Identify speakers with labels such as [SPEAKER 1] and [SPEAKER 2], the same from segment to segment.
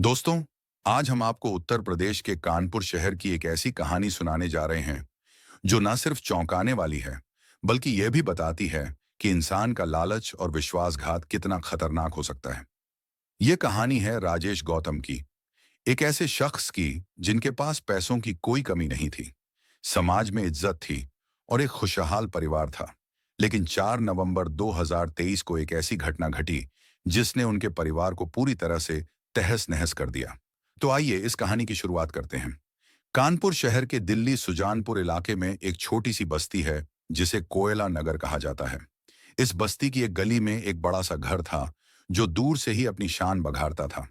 [SPEAKER 1] दोस्तों, आज हम आपको उत्तर प्रदेश के कानपुर शहर की एक ऐसी कहानी सुनाने जा रहे हैं जो न सिर्फ चौंकाने वाली है, बल्कि यह भी बताती है कि इंसान का लालच और विश्वासघात कितना खतरनाक हो सकता है। यह कहानी है राजेश गौतम की, एक ऐसे शख्स की जिनके पास पैसों की कोई कमी नहीं थी, समाज में इज्जत थी और एक खुशहाल परिवार था। लेकिन 4 नवंबर 2023 को एक ऐसी घटना घटी जिसने उनके परिवार को पूरी तरह से तहस-नहस कर दिया। तो आइए इस कहानी की शुरुआत करते हैं। कानपुर शहर के दिल्ली सुजानपुर इलाके में एक छोटी सी बस्ती है जिसे कोयला नगर कहा जाता है। इस बस्ती की एक गली में एक बड़ा सा घर था जो दूर से ही अपनी शान बघारता था।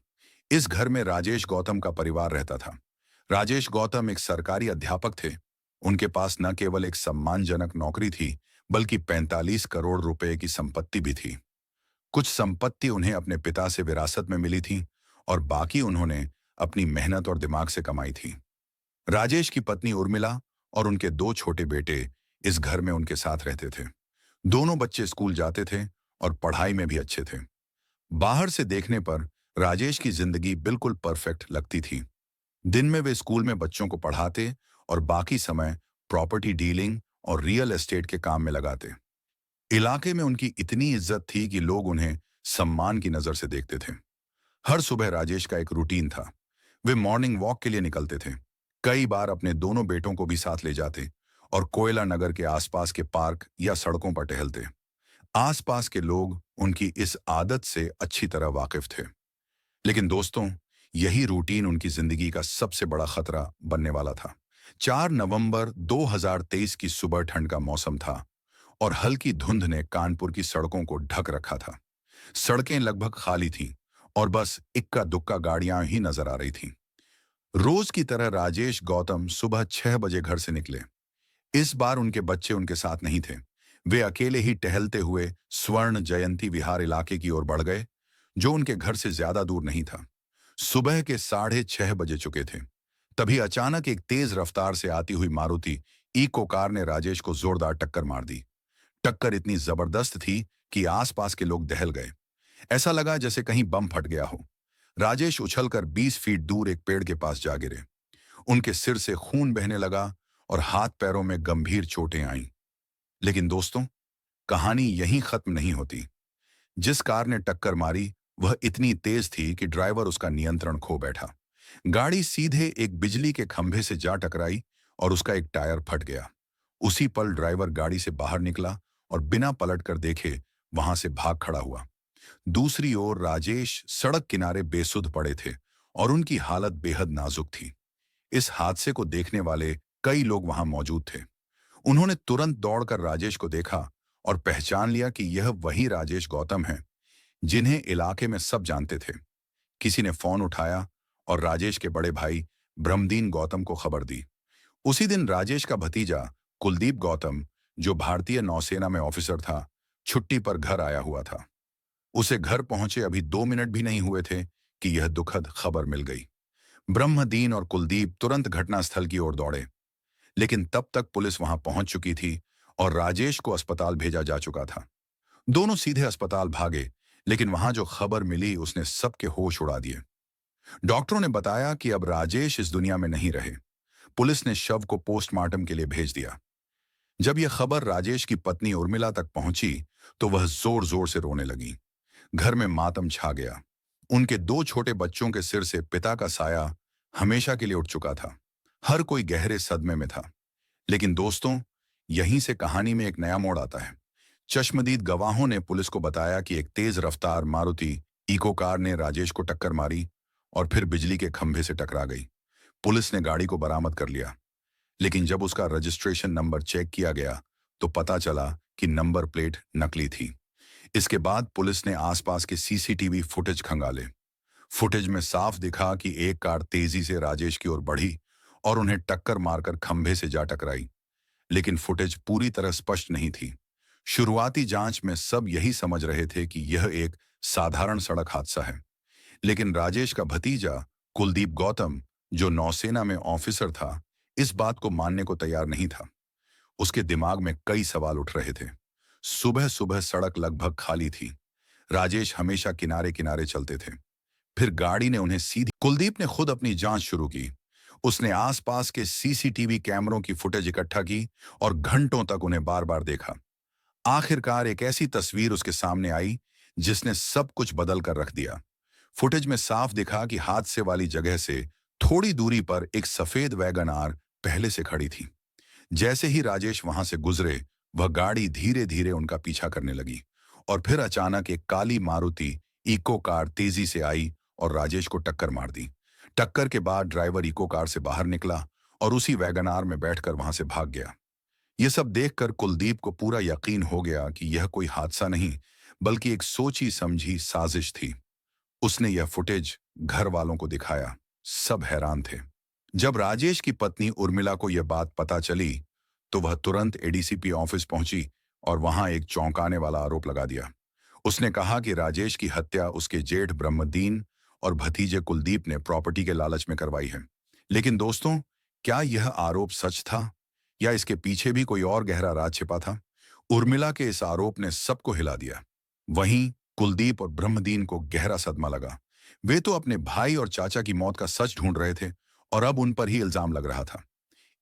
[SPEAKER 1] इस घर में राजेश गौतम का परिवार रहता था। राजेश गौतम एक सरकारी अध्यापक थे। उनके पास न केवल एक सम्मानजनक नौकरी थी, बल्कि 45 करोड़ रुपए की संपत्ति भी थी। कुछ संपत्ति उन्हें अपने पिता से विरासत में मिली थी और बाकी उन्होंने अपनी मेहनत और दिमाग से कमाई थी। राजेश की पत्नी उर्मिला और उनके 2 छोटे बेटे इस घर में उनके साथ रहते थे। दोनों बच्चे स्कूल जाते थे और पढ़ाई में भी अच्छे थे। बाहर से देखने पर राजेश की जिंदगी बिल्कुल परफेक्ट लगती थी। दिन में वे स्कूल में बच्चों को पढ़ाते और बाकी समय प्रॉपर्टी डीलिंग और रियल एस्टेट के काम में लगाते। इलाके में उनकी इतनी इज्जत थी कि लोग उन्हें सम्मान की नजर से देखते थे। हर सुबह राजेश का एक रूटीन था। वे मॉर्निंग वॉक के लिए निकलते थे। कई बार अपने दोनों बेटों को भी साथ ले जाते और कोयला नगर के आसपास के पार्क या सड़कों पर टहलते। आसपास के लोग उनकी इस आदत से अच्छी तरह वाकिफ थे। लेकिन दोस्तों, यही रूटीन उनकी जिंदगी का सबसे बड़ा खतरा बनने वाला था। 4 नवंबर 2023 की सुबह ठंड का मौसम था और हल्की धुंध ने कानपुर की सड़कों को ढक रखा था। सड़कें लगभग खाली थीं और बस इक्का दुक्का गाड़ियां ही नजर आ रही थीं। रोज की तरह राजेश गौतम सुबह 6 बजे घर से निकले। इस बार उनके बच्चे उनके साथ नहीं थे। वे अकेले ही टहलते हुए स्वर्ण जयंती विहार इलाके की ओर बढ़ गए, जो उनके घर से ज्यादा दूर नहीं था। सुबह के 6:30 बजे चुके थे। तभी अचानक एक तेज रफ्तार से आती हुई मारुति इको कार ने राजेश को जोरदार टक्कर मार दी। टक्कर इतनी जबरदस्त थी कि आसपास के लोग दहल गए। ऐसा लगा जैसे कहीं बम फट गया हो। राजेश उछलकर 20 फीट दूर एक पेड़ के पास जा गिरे। उनके सिर से खून बहने लगा और हाथ पैरों में गंभीर चोटें आईं। लेकिन दोस्तों, कहानी यहीं खत्म नहीं होती। जिस कार ने टक्कर मारी वह इतनी तेज थी कि ड्राइवर उसका नियंत्रण खो बैठा। गाड़ी सीधे एक बिजली के खंभे से जा टकराई और उसका एक टायर फट गया। उसी पल ड्राइवर गाड़ी से बाहर निकला और बिना पलट कर देखे वहां से भाग खड़ा हुआ। दूसरी ओर राजेश सड़क किनारे बेसुध पड़े थे और उनकी हालत बेहद नाजुक थी। इस हादसे को देखने वाले कई लोग वहां मौजूद थे। उन्होंने तुरंत दौड़कर राजेश को देखा और पहचान लिया कि यह वही राजेश गौतम है जिन्हें इलाके में सब जानते थे। किसी ने फोन उठाया और राजेश के बड़े भाई ब्रह्मदीन गौतम को खबर दी। उसी दिन राजेश का भतीजा कुलदीप गौतम, जो भारतीय नौसेना में ऑफिसर था, छुट्टी पर घर आया हुआ था। उसे घर पहुंचे अभी 2 मिनट भी नहीं हुए थे कि यह दुखद खबर मिल गई। ब्रह्मदीन और कुलदीप तुरंत घटनास्थल की ओर दौड़े, लेकिन तब तक पुलिस वहां पहुंच चुकी थी और राजेश को अस्पताल भेजा जा चुका था। दोनों सीधे अस्पताल भागे, लेकिन वहां जो खबर मिली उसने सबके होश उड़ा दिए। डॉक्टरों ने बताया कि अब राजेश इस दुनिया में नहीं रहे। पुलिस ने शव को पोस्टमार्टम के लिए भेज दिया। जब यह खबर राजेश की पत्नी उर्मिला तक पहुंची तो वह जोर जोर से रोने लगी। घर में मातम छा गया। उनके 2 छोटे बच्चों के सिर से पिता का साया हमेशा के लिए उठ चुका था। हर कोई गहरे सदमे में था। लेकिन दोस्तों, यहीं से कहानी में एक नया मोड़ आता है। चश्मदीद गवाहों ने पुलिस को बताया कि एक तेज रफ्तार मारुति इको कार ने राजेश को टक्कर मारी और फिर बिजली के खंभे से टकरा गई। पुलिस ने गाड़ी को बरामद कर लिया, लेकिन जब उसका रजिस्ट्रेशन नंबर चेक किया गया तो पता चला कि नंबर प्लेट नकली थी। इसके बाद पुलिस ने आसपास के सीसीटीवी फुटेज खंगाले। फुटेज में साफ दिखा कि एक कार तेजी से राजेश की ओर बढ़ी और उन्हें टक्कर मारकर खंभे से जा टकराई। लेकिन फुटेज पूरी तरह स्पष्ट नहीं थी। शुरुआती जांच में सब यही समझ रहे थे कि यह एक साधारण सड़क हादसा है। लेकिन राजेश का भतीजा कुलदीप गौतम, जो नौसेना में ऑफिसर था, इस बात को मानने को तैयार नहीं था। उसके दिमाग में कई सवाल उठ रहे थे। सुबह सुबह सड़क लगभग खाली थी। राजेश हमेशा किनारे किनारे चलते थे। फिर गाड़ी ने उन्हें सीधी। कुलदीप ने खुद अपनी जांच शुरू की। उसने आसपास के सीसीटीवी कैमरों की फुटेज इकट्ठा की और घंटों तक उन्हें बार बार देखा। आखिरकार एक ऐसी तस्वीर उसके सामने आई जिसने सब कुछ बदल कर रख दिया। फुटेज में साफ दिखा कि हादसे वाली जगह से थोड़ी दूरी पर एक सफेद वैगन आर पहले से खड़ी थी। जैसे ही राजेश वहां से गुजरे, वह गाड़ी धीरे धीरे उनका पीछा करने लगी और फिर अचानक एक काली मारुति इको कार तेजी से आई और राजेश को टक्कर मार दी। टक्कर के बाद ड्राइवर इको कार से बाहर निकला और उसी वैगन आर में बैठकर वहां से भाग गया। यह सब देखकर कुलदीप को पूरा यकीन हो गया कि यह कोई हादसा नहीं, बल्कि एक सोची समझी साजिश थी। उसने यह फुटेज घर वालों को दिखाया। सब हैरान थे। जब राजेश की पत्नी उर्मिला को यह बात पता चली, तो वह तुरंत एडीसीपी ऑफिस पहुंची और वहां एक चौंकाने वाला आरोप लगा दिया। उसने कहा कि राजेश की हत्या उसके जेठ ब्रह्मदीन और भतीजे कुलदीप ने प्रॉपर्टी के लालच में करवाई है। लेकिन दोस्तों, क्या यह आरोप सच था या इसके पीछे भी कोई और गहरा राज छिपा था? उर्मिला के इस आरोप ने सबको हिला दिया। वहीं कुलदीप और ब्रह्मदीन को गहरा सदमा लगा। वे तो अपने भाई और चाचा की मौत का सच ढूंढ रहे थे और अब उन पर ही इल्जाम लग रहा था।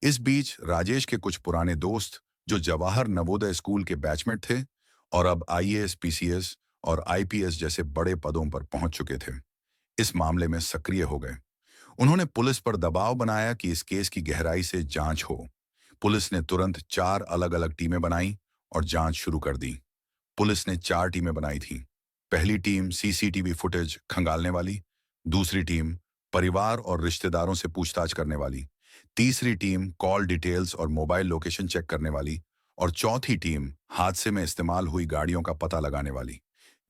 [SPEAKER 1] इस बीच राजेश के कुछ पुराने दोस्त, जो जवाहर नवोदय स्कूल के बैचमेट थे और अब आईएएस, पीसीएस और आईपीएस जैसे बड़े पदों पर पहुंच चुके थे, इस मामले में सक्रिय हो गए। उन्होंने पुलिस पर दबाव बनाया कि इस केस की गहराई से जांच हो। पुलिस ने तुरंत 4 अलग-अलग टीमें बनाई और जांच शुरू कर दी। पुलिस ने 4 टीमें बनाई थीं। पहली टीम सीसीटीवी फुटेज खंगालने वाली, दूसरी टीम परिवार और रिश्तेदारों से पूछताछ करने वाली, तीसरी टीम कॉल डिटेल्स और मोबाइल लोकेशन चेक करने वाली और चौथी टीम हादसे में इस्तेमाल हुई गाड़ियों का पता लगाने वाली।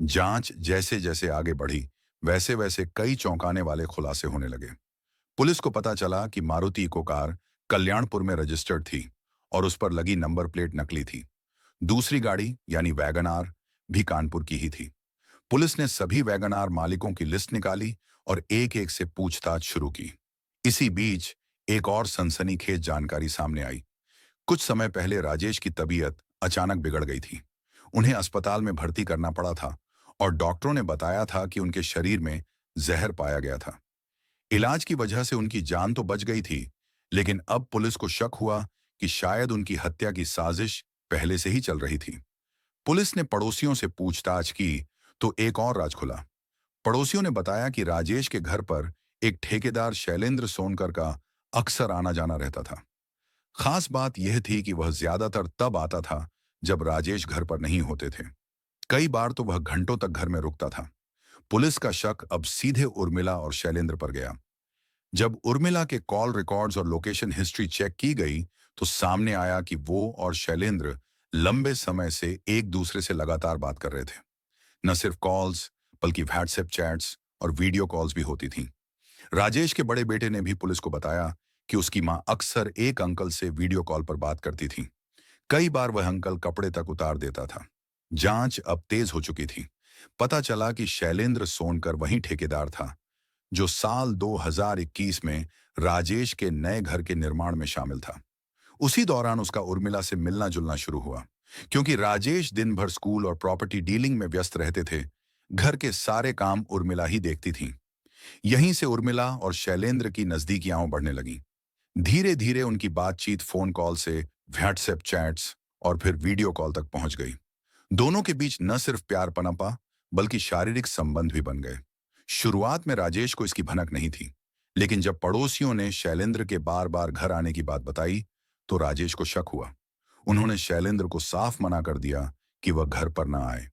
[SPEAKER 1] जांच जैसे जैसे आगे बढ़ी, वैसे वैसे कई चौंकाने वाले खुलासे होने लगे। पुलिस को पता चला कि मारुति इको कार कल्याणपुर में रजिस्टर्ड थी और उस पर लगी नंबर प्लेट नकली थी। दूसरी गाड़ी यानी वैगन आर भी कानपुर की ही थी। पुलिस ने सभी वैगन आर मालिकों की लिस्ट निकाली और एक एक से पूछताछ शुरू की। इसी बीच एक और सनसनीखेज जानकारी सामने आई। कुछ समय पहले राजेश की तबीयत अचानक बिगड़ गई थी। उन्हें अस्पताल में भर्ती करना पड़ा था और डॉक्टरों ने बताया था कि उनके शरीर में जहर पाया गया था। इलाज की वजह से उनकी जान तो बच गई थी, लेकिन अब पुलिस को शक हुआ कि शायद उनकी हत्या की साजिश पहले से ही चल रही थी। पुलिस ने पड़ोसियों से पूछताछ की तो एक और राज खुला। पड़ोसियों ने बताया कि राजेश के घर पर एक ठेकेदार शैलेंद्र सोनकर का अक्सर आना जाना रहता था। खास बात यह थी कि वह ज्यादातर तब आता था जब राजेश घर पर नहीं होते थे। कई बार तो वह घंटों तक घर में रुकता था। पुलिस का शक अब सीधे उर्मिला और शैलेंद्र पर गया। जब उर्मिला के कॉल रिकॉर्ड्स और लोकेशन हिस्ट्री चेक की गई, तो सामने आया कि वो और शैलेंद्र लंबे समय से एक दूसरे से लगातार बात कर रहे थे। न सिर्फ कॉल्स, बल्कि व्हाट्सएप चैट्स और वीडियो कॉल्स भी होती थीं। राजेश के बड़े बेटे ने भी पुलिस को बताया कि उसकी मां अक्सर एक अंकल से वीडियो कॉल पर बात करती थी। कई बार वह अंकल कपड़े तक उतार देता था। जांच अब तेज हो चुकी थी। पता चला कि शैलेंद्र सोनकर वही ठेकेदार था जो साल 2021 में राजेश के नए घर के निर्माण में शामिल था। उसी दौरान उसका उर्मिला से मिलना जुलना शुरू हुआ। क्योंकि राजेश दिन भर स्कूल और प्रॉपर्टी डीलिंग में व्यस्त रहते थे, घर के सारे काम उर्मिला ही देखती थीं। यहीं से उर्मिला और शैलेंद्र की नजदीकियां बढ़ने लगीं। धीरे धीरे उनकी बातचीत फोन कॉल से व्हाट्सएप चैट्स और फिर वीडियो कॉल तक पहुंच गई। दोनों के बीच न सिर्फ प्यार पनपा, बल्कि शारीरिक संबंध भी बन गए। शुरुआत में राजेश को इसकी भनक नहीं थी, लेकिन जब पड़ोसियों ने शैलेंद्र के बार बार घर आने की बात बताई, तो राजेश को शक हुआ। उन्होंने शैलेंद्र को साफ मना कर दिया कि वह घर पर न आए।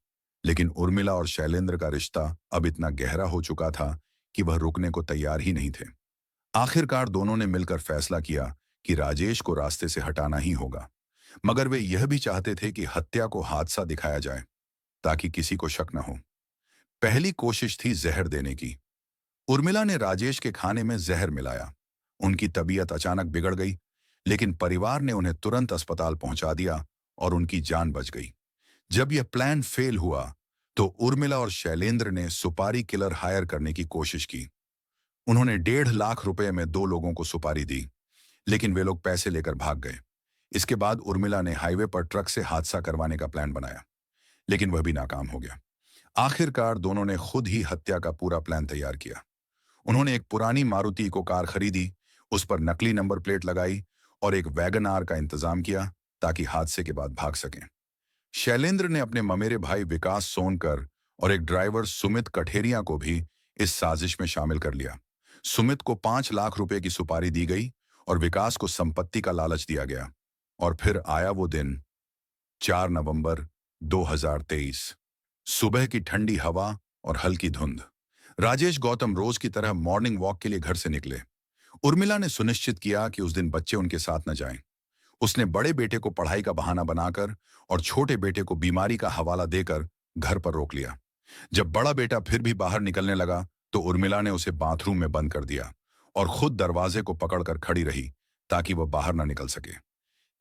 [SPEAKER 1] लेकिन उर्मिला और शैलेंद्र का रिश्ता अब इतना गहरा हो चुका था कि वह रुकने को तैयार ही नहीं थे। आखिरकार दोनों ने मिलकर फैसला किया कि राजेश को रास्ते से हटाना ही होगा, मगर वे यह भी चाहते थे कि हत्या को हादसा दिखाया जाए ताकि किसी को शक न हो। पहली कोशिश थी जहर देने की। उर्मिला ने राजेश के खाने में जहर मिलाया। उनकी तबीयत अचानक बिगड़ गई, लेकिन परिवार ने उन्हें तुरंत अस्पताल पहुंचा दिया और उनकी जान बच गई। जब यह प्लान फेल हुआ, तो उर्मिला और शैलेंद्र ने सुपारी किलर हायर करने की कोशिश की। उन्होंने 1.5 लाख रुपए में 2 लोगों को सुपारी दी, लेकिन वे लोग पैसे लेकर भाग गए। इसके बाद उर्मिला ने हाईवे पर ट्रक से हादसा करवाने का प्लान बनाया, लेकिन वह भी नाकाम हो गया। आखिरकार दोनों ने खुद ही हत्या का पूरा प्लान तैयार किया। उन्होंने एक पुरानी मारुति इको कार खरीदी, उस पर नकली नंबर प्लेट लगाई और एक वैगन आर का इंतजाम किया ताकि हादसे के बाद भाग सकें। शैलेंद्र ने अपने ममेरे भाई विकास सोनकर और एक ड्राइवर सुमित कठेरिया को भी इस साजिश में शामिल कर लिया। सुमित को 5 लाख रुपए की सुपारी दी गई और विकास को संपत्ति का लालच दिया गया। और फिर आया वो दिन, 4 नवंबर 2023। सुबह की ठंडी हवा और हल्की धुंध। राजेश गौतम रोज की तरह मॉर्निंग वॉक के लिए घर से निकले। उर्मिला ने सुनिश्चित किया कि उस दिन बच्चे उनके साथ न जाएं। उसने बड़े बेटे को पढ़ाई का बहाना बनाकर और छोटे बेटे को बीमारी का हवाला देकर घर पर रोक लिया। जब बड़ा बेटा फिर भी बाहर निकलने लगा तो उर्मिला ने उसे बाथरूम में बंद कर दिया और खुद दरवाजे को पकड़कर खड़ी रही ताकि वह बाहर न निकल सके।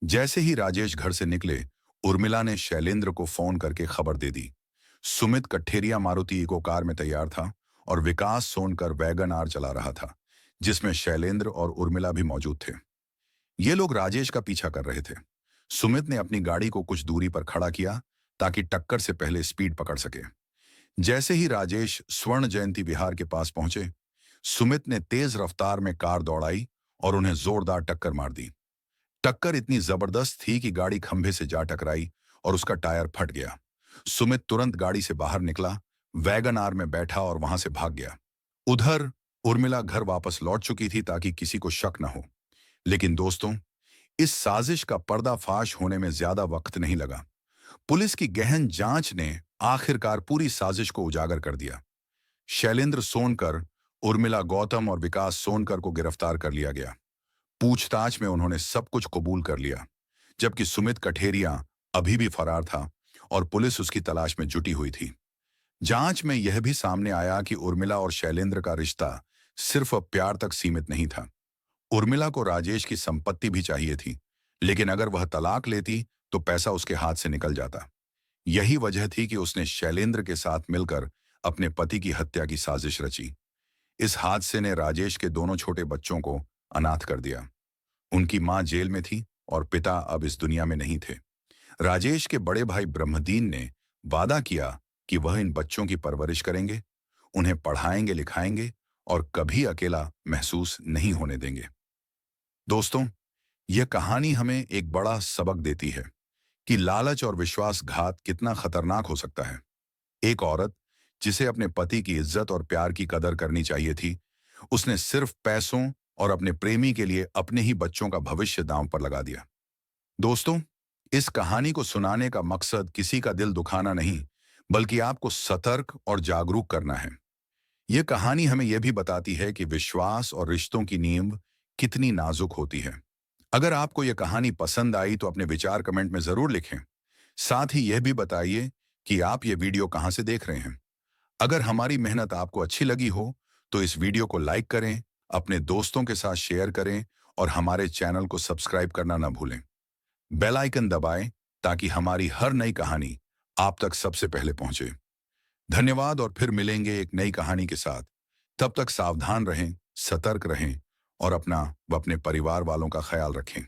[SPEAKER 1] जैसे ही राजेश घर से निकले, उर्मिला ने शैलेंद्र को फोन करके खबर दे दी। सुमित कठेरिया मारुति इको कार में तैयार था और विकास सोनकर वैगन आर चला रहा था, जिसमें शैलेंद्र और उर्मिला भी मौजूद थे। ये लोग राजेश का पीछा कर रहे थे। सुमित ने अपनी गाड़ी को कुछ दूरी पर खड़ा किया ताकि टक्कर से पहले स्पीड पकड़ सके। जैसे ही राजेश स्वर्ण जयंती विहार के पास पहुंचे, सुमित ने तेज रफ्तार में कार दौड़ाई और उन्हें जोरदार टक्कर मार दी। टक्कर इतनी जबरदस्त थी कि गाड़ी खंभे से जा टकराई और उसका टायर फट गया। सुमित तुरंत गाड़ी से बाहर निकला, वैगन आर में बैठा और वहां से भाग गया। उधर उर्मिला घर वापस लौट चुकी थी ताकि किसी को शक न हो। लेकिन दोस्तों, इस साजिश का पर्दाफाश होने में ज्यादा वक्त नहीं लगा। पुलिस की गहन जांच ने आखिरकार पूरी साजिश को उजागर कर दिया। शैलेंद्र सोनकर, उर्मिला गौतम और विकास सोनकर को गिरफ्तार कर लिया गया। पूछताछ में उन्होंने सब कुछ कबूल कर लिया, जबकि सुमित कठेरिया अभी भी फरार था और पुलिस उसकी तलाश में जुटी हुई थी। जांच में यह भी सामने आया कि उर्मिला और शैलेंद्र का रिश्ता सिर्फ अब प्यार तक सीमित नहीं था। उर्मिला को राजेश की संपत्ति भी चाहिए थी, लेकिन अगर वह तलाक लेती तो पैसा उसके हाथ से निकल जाता। यही वजह थी कि उसने शैलेंद्र के साथ मिलकर अपने पति की हत्या की साजिश रची। इस हादसे ने राजेश के दोनों छोटे बच्चों को अनाथ कर दिया। उनकी मां जेल में थी और पिता अब इस दुनिया में नहीं थे। राजेश के बड़े भाई ब्रह्मदीन ने वादा किया कि वह इन बच्चों की परवरिश करेंगे, उन्हें पढ़ाएंगे लिखाएंगे और कभी अकेला महसूस नहीं होने देंगे। दोस्तों, यह कहानी हमें एक बड़ा सबक देती है कि लालच और विश्वासघात कितना खतरनाक हो सकता है। एक औरत जिसे अपने पति की इज्जत और प्यार की कदर करनी चाहिए थी, उसने सिर्फ पैसों और अपने प्रेमी के लिए अपने ही बच्चों का भविष्य दांव पर लगा दिया। दोस्तों, इस कहानी को सुनाने का मकसद किसी का दिल दुखाना नहीं, बल्कि आपको सतर्क और जागरूक करना है। यह कहानी हमें यह भी बताती है कि विश्वास और रिश्तों की नींव कितनी नाजुक होती है। अगर आपको यह कहानी पसंद आई तो अपने विचार कमेंट में जरूर लिखें। साथ ही यह भी बताइए कि आप ये वीडियो कहां से देख रहे हैं। अगर हमारी मेहनत आपको अच्छी लगी हो तो इस वीडियो को लाइक करें, अपने दोस्तों के साथ शेयर करें और हमारे चैनल को सब्सक्राइब करना न भूलें। बेल आइकन दबाएं ताकि हमारी हर नई कहानी आप तक सबसे पहले पहुंचे। धन्यवाद और फिर मिलेंगे एक नई कहानी के साथ। तब तक सावधान रहें, सतर्क रहें और अपना व अपने परिवार वालों का ख्याल रखें।